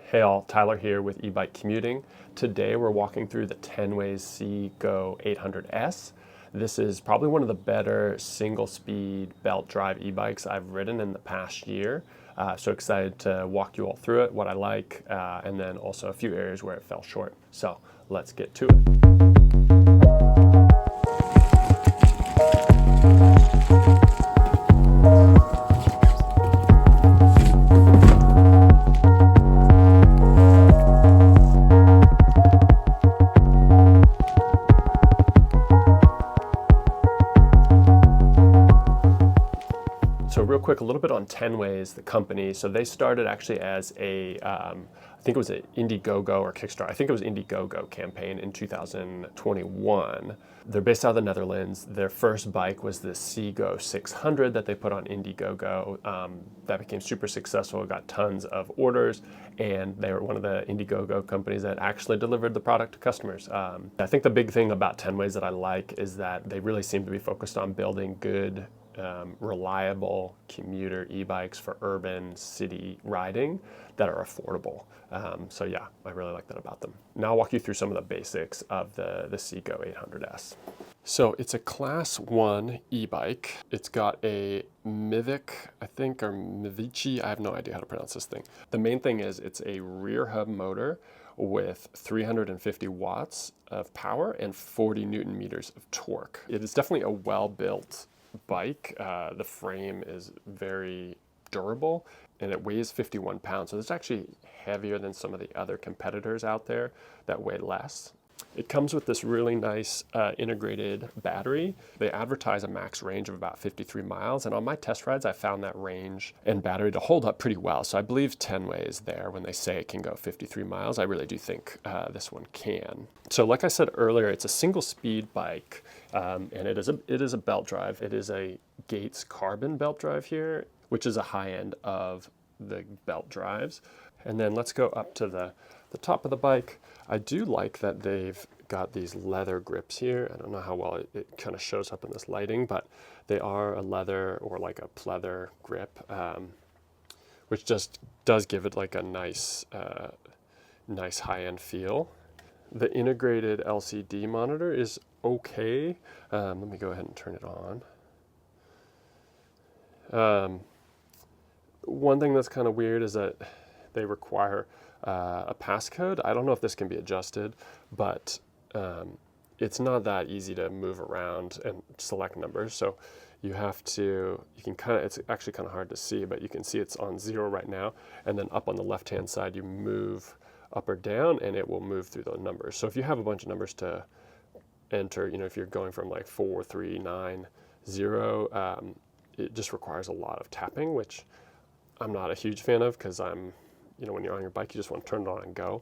Hey all, Tyler here with e-bike commuting. Today we're walking through the Tenways CGO800S. This is probably one of the better single-speed belt drive e-bikes I've ridden in the past year. So excited to walk you all through it, what I like, and then also a few areas where it fell short. So let's get to it. So real quick, a little bit on Tenways, the company. So they started actually as I think it was an Indiegogo or Kickstarter. I think it was Indiegogo campaign in 2021. They're based out of the Netherlands. Their first bike was the CGO800S that they put on Indiegogo. That became super successful, got tons of orders, and they were one of the Indiegogo companies that actually delivered the product to customers. I think the big thing about Tenways that I like is that they really seem to be focused on building good, reliable commuter e-bikes for urban city riding that are affordable. So yeah, I really like that about them. Now I'll walk you through some of the basics of the CGO800S. So it's a class 1 e-bike. It's got a Mivic, I think, or Mivici, I have no idea how to pronounce this thing. The main thing is it's a rear hub motor with 350 watts of power and 40 Newton meters of torque. It is definitely a well-built bike. The frame is very durable and it weighs 51 pounds. So it's actually heavier than some of the other competitors out there that weigh less. It comes with this really nice integrated battery. They advertise a max range of about 53 miles. And on my test rides, I found that range and battery to hold up pretty well. So I believe Tenway is there when they say it can go 53 miles. I really do think this one can. So like I said earlier, it's a single speed bike and it is a belt drive. It is a Gates carbon belt drive here, which is a high end of the belt drives. And then let's go up to the top of the bike. I do like that they've got these leather grips here. I don't know how well it kind of shows up in this lighting, but they are a leather or like a pleather grip, which just does give it like a nice high-end feel. The integrated LCD monitor is okay. Let me go ahead and turn it on. One thing that's kind of weird is that they require a passcode. I don't know if this can be adjusted, but it's not that easy to move around and select numbers. So you have to, it's actually kind of hard to see, but you can see it's on 0 right now. And then up on the left-hand side, you move up or down and it will move through the numbers. So if you have a bunch of numbers to enter, if you're going from like 4, 3, 9, 0, it just requires a lot of tapping, which I'm not a huge fan of because when you're on your bike, you just want to turn it on and go,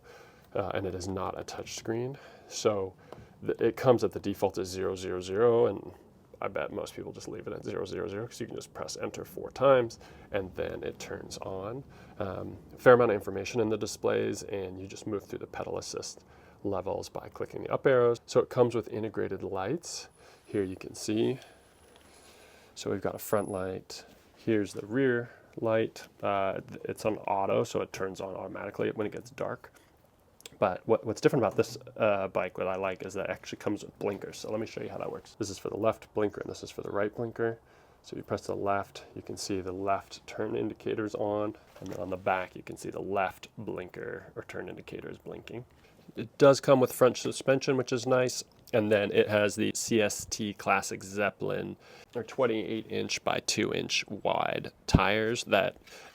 and it is not a touch screen. So it comes at the default as 0, 0, 0, and I bet most people just leave it at 0, 0, 0 because you can just press enter 4 times and then it turns on. A fair amount of information in the displays, and you just move through the pedal assist levels by clicking the up arrows. So it comes with integrated lights. Here you can see. So we've got a front light. Here's the rear light. It's on auto, so it turns on automatically when it gets dark. But what's different about this bike, what I like, is that it actually comes with blinkers. So let me show you how that works. This is for the left blinker and this is for the right blinker. So you press the left, you can see the left turn indicators on, and then on the back you can see the left blinker or turn indicators blinking. It does come with front suspension, which is nice. And then it has the CST Classic Zeppelin, or 28-inch by 2-inch wide tires.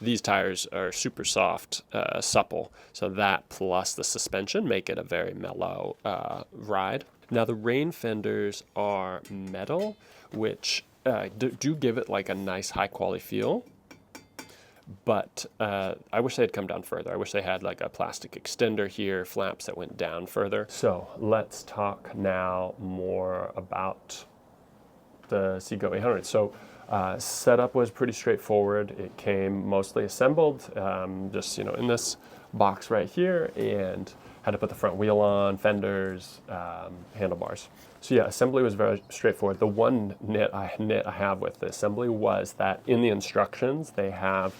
These tires are super soft, supple. So that plus the suspension make it a very mellow ride. Now the rain fenders are metal, which do give it like a nice high quality feel. But I wish they had come down further. I wish they had like a plastic extender here, flaps that went down further. So let's talk now more about the CGO800. So setup was pretty straightforward. It came mostly assembled, just in this box right here, and had to put the front wheel on, fenders, handlebars. So yeah, assembly was very straightforward. The one nit I have with the assembly was that in the instructions they have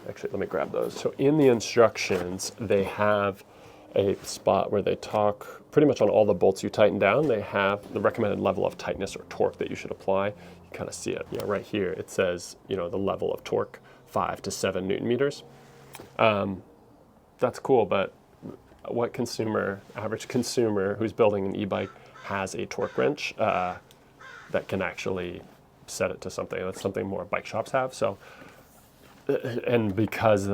Actually, let me grab those. So in the instructions, they have a spot where they talk pretty much on all the bolts you tighten down. They have the recommended level of tightness or torque that you should apply. You kind of see it, right here. It says, the level of torque, 5 to 7 Newton meters. That's cool, but what average consumer who's building an e-bike has a torque wrench that can actually set it to something? That's something more bike shops have. So, and because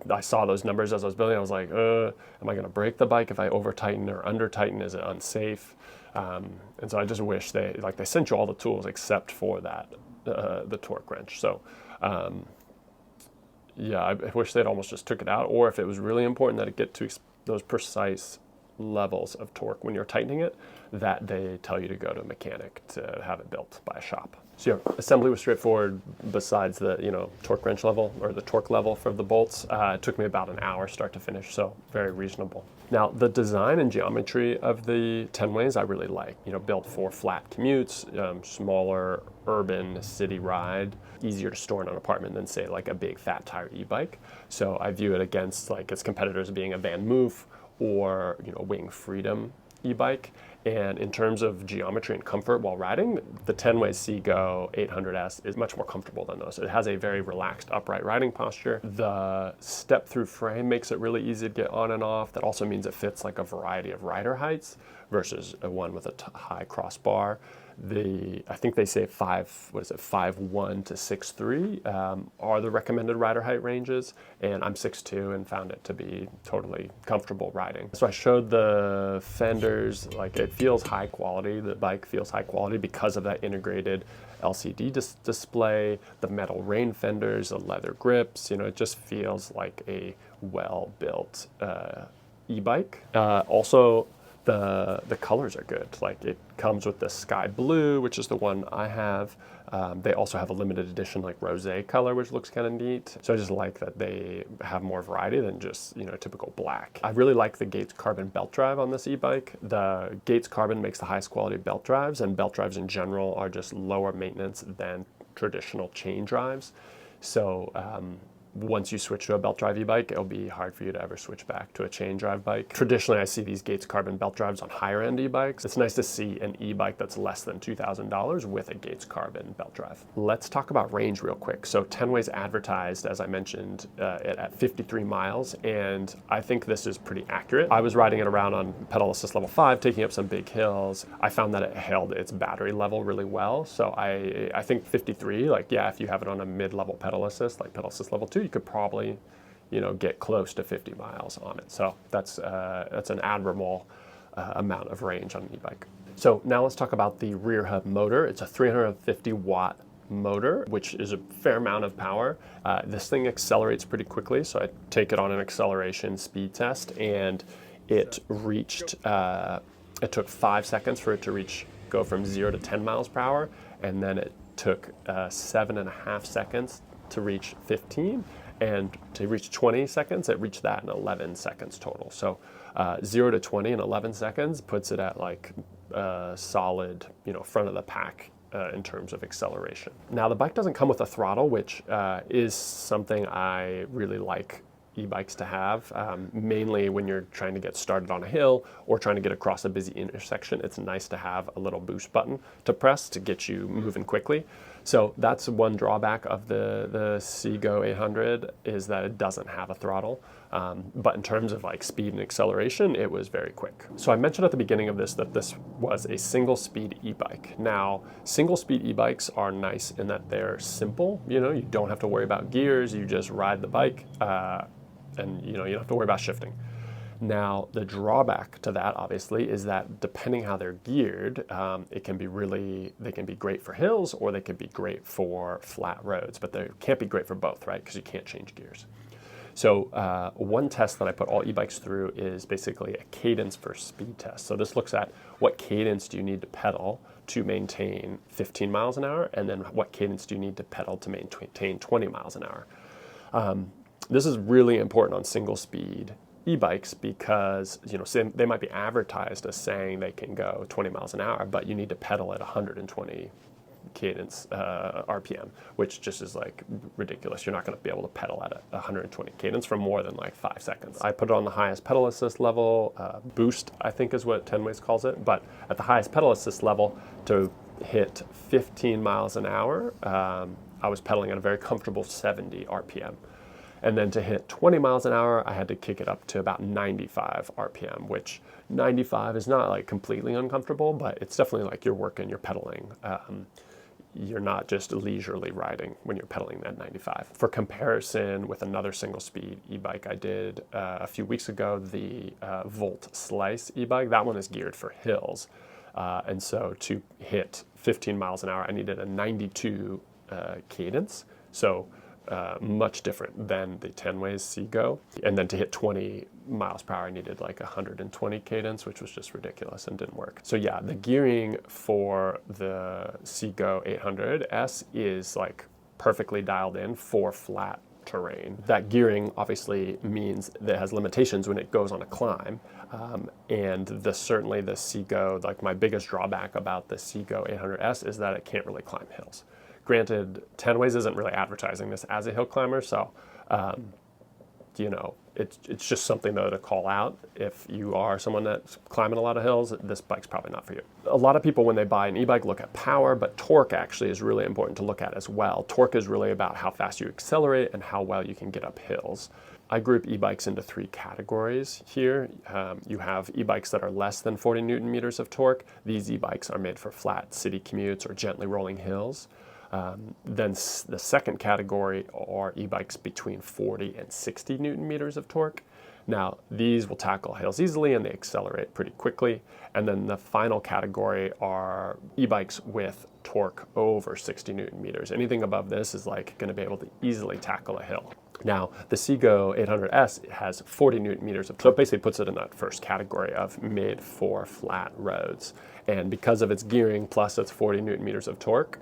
I saw those numbers as I was building, I was like, am I going to break the bike if I over tighten or under tighten? Is it unsafe? And so I just wish they sent you all the tools except for that, the torque wrench. So, yeah, I wish they'd almost just took it out, or if it was really important that it get to those precise levels of torque when you're tightening it, that they tell you to go to a mechanic to have it built by a shop. So yeah, assembly was straightforward besides the torque wrench level or the torque level for the bolts. It took me about an hour start to finish, so very reasonable. Now the design and geometry of the Tenways I really like. Built for flat commutes, smaller urban city ride, easier to store in an apartment than say like a big fat tire e-bike. So I view it against its competitors being a Van Moof or Wing Freedom e-bike. And in terms of geometry and comfort while riding, the Tenways CGO800S is much more comfortable than those. It has a very relaxed upright riding posture. The step-through frame makes it really easy to get on and off. That also means it fits a variety of rider heights versus one with a high crossbar. I think they say 5'1" to 6'3" are the recommended rider height ranges, and I'm 6'2" and found it to be totally comfortable riding. So I showed the fenders, it feels high quality. The bike feels high quality because of that integrated LCD display, the metal rain fenders, the leather grips. It just feels like a well-built e-bike. Also, the colors are good. It comes with the sky blue, which is the one I have. They also have a limited edition rosé color, which looks kind of neat. So I just like that they have more variety than just typical black. I really like the Gates carbon belt drive on this e-bike. The Gates carbon makes the highest quality belt drives, and belt drives in general are just lower maintenance than traditional chain drives. So once you switch to a belt drive e-bike, it'll be hard for you to ever switch back to a chain drive bike. Traditionally, I see these Gates carbon belt drives on higher end e-bikes. It's nice to see an e-bike that's less than $2,000 with a Gates carbon belt drive. Let's talk about range real quick. So Tenways advertised, as I mentioned, it at 53 miles, and I think this is pretty accurate. I was riding it around on pedal assist level 5, taking up some big hills. I found that it held its battery level really well. So I think 53, if you have it on a mid-level pedal assist, like pedal assist level 2, you could probably, get close to 50 miles on it. So that's an admirable amount of range on an e-bike. So now let's talk about the rear hub motor. It's a 350 watt motor, which is a fair amount of power. This thing accelerates pretty quickly. So I take it on an acceleration speed test, and it reached, it took 5 seconds for it to go from 0 to 10 miles per hour. And then it took 7.5 seconds to reach 15, and to reach 20 seconds, it reached that in 11 seconds total. So 0 to 20 in 11 seconds puts it at solid, front of the pack in terms of acceleration. Now the bike doesn't come with a throttle, which is something I really like e-bikes to have, mainly when you're trying to get started on a hill or trying to get across a busy intersection. It's nice to have a little boost button to press to get you moving quickly. So that's one drawback of the CGO800 is that it doesn't have a throttle. But in terms of speed and acceleration, it was very quick. So I mentioned at the beginning of this that this was a single speed e-bike. Now, single speed e-bikes are nice in that they're simple. You don't have to worry about gears. You just ride the bike and you don't have to worry about shifting. Now, the drawback to that, obviously, is that depending how they're geared, they can be great for hills or they can be great for flat roads, but they can't be great for both, right? Because you can't change gears. So one test that I put all e-bikes through is basically a cadence for speed test. So this looks at what cadence do you need to pedal to maintain 15 miles an hour, and then what cadence do you need to pedal to maintain 20 miles an hour. This is really important on single speed e-bikes because they might be advertised as saying they can go 20 miles an hour, but you need to pedal at 120 Cadence RPM, which just is like ridiculous. You're not going to be able to pedal at 120 cadence for more than like 5 seconds. I put it on the highest pedal assist level, boost I think is what Tenways calls it, but at the highest pedal assist level to hit 15 miles an hour, I was pedaling at a very comfortable 70 RPM. And then to hit 20 miles an hour, I had to kick it up to about 95 RPM, which 95 is not like completely uncomfortable, but it's definitely like you're working, you're pedaling. You're not just leisurely riding when you're pedaling at 95. For comparison with another single speed e-bike I did a few weeks ago, the Volt Slice e-bike, that one is geared for hills. And so to hit 15 miles an hour, I needed a 92 cadence. So much different than the Tenways CGO. And then to hit 20 miles per hour, I needed like 120 cadence, which was just ridiculous and didn't work. So yeah, the gearing for the CGO800S is like perfectly dialed in for flat terrain. That gearing obviously means that it has limitations when it goes on a climb. And certainly the CGO, like my biggest drawback about the CGO800S is that it can't really climb hills. Granted, Tenways isn't really advertising this as a hill climber, so you know, it's just something though to call out. If you are someone that's climbing a lot of hills, this bike's probably not for you. A lot of people when they buy an e-bike look at power, but torque actually is really important to look at as well. Torque is really about how fast you accelerate and how well you can get up hills. I group e-bikes into 3 categories here. You have e-bikes that are less than 40 Newton meters of torque. These e-bikes are made for flat city commutes or gently rolling hills. Then the second category are e-bikes between 40 and 60 Newton meters of torque. Now, these will tackle hills easily and they accelerate pretty quickly. And then the final category are e-bikes with torque over 60 Newton meters. Anything above this is like going to be able to easily tackle a hill. Now, the CGO800S has 40 Newton meters of torque, so it basically puts it in that first category of made for flat roads. And because of its gearing plus its 40 Newton meters of torque,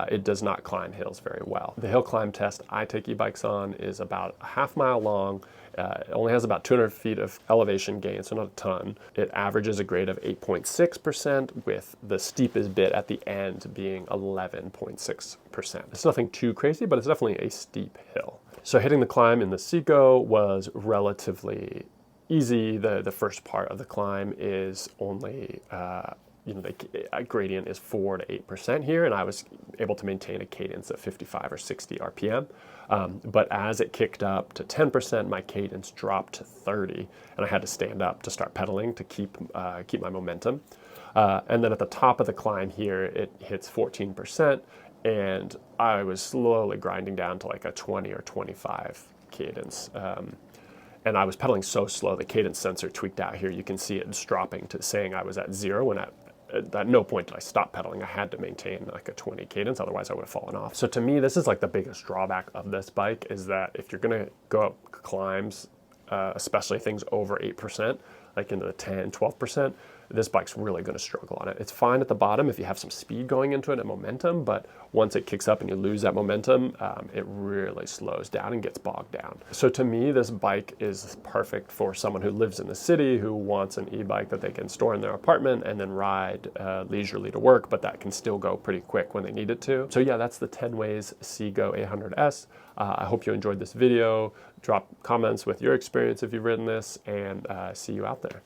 it does not climb hills very well. The hill climb test I take e-bikes on is about a half mile long. It only has about 200 feet of elevation gain, so not a ton. It averages a grade of 8.6%, with the steepest bit at the end being 11.6%. It's nothing too crazy, but it's definitely a steep hill. So hitting the climb in the CGO was relatively easy. The first part of the climb is only, the gradient is 4 to 8% here, and I was able to maintain a cadence of 55 or 60 RPM. But as it kicked up to 10%, my cadence dropped to 30, and I had to stand up to start pedaling to keep my momentum. And then at the top of the climb here, it hits 14%, and I was slowly grinding down to like a 20 or 25 cadence. And I was pedaling so slow, the cadence sensor tweaked out here. You can see it's dropping to saying I was at 0, and at no point did I stop pedaling. I had to maintain like a 20 cadence, otherwise I would have fallen off. So to me, this is like the biggest drawback of this bike, is that if you're gonna go up climbs, especially things over 8%, like into the 10, 12%, this bike's really going to struggle on it. It's fine at the bottom if you have some speed going into it and momentum, but once it kicks up and you lose that momentum, it really slows down and gets bogged down. So to me, this bike is perfect for someone who lives in the city, who wants an e-bike that they can store in their apartment and then ride leisurely to work, but that can still go pretty quick when they need it to. So yeah, that's the Tenways CGO800S. I hope you enjoyed this video. Drop comments with your experience if you've ridden this, and see you out there.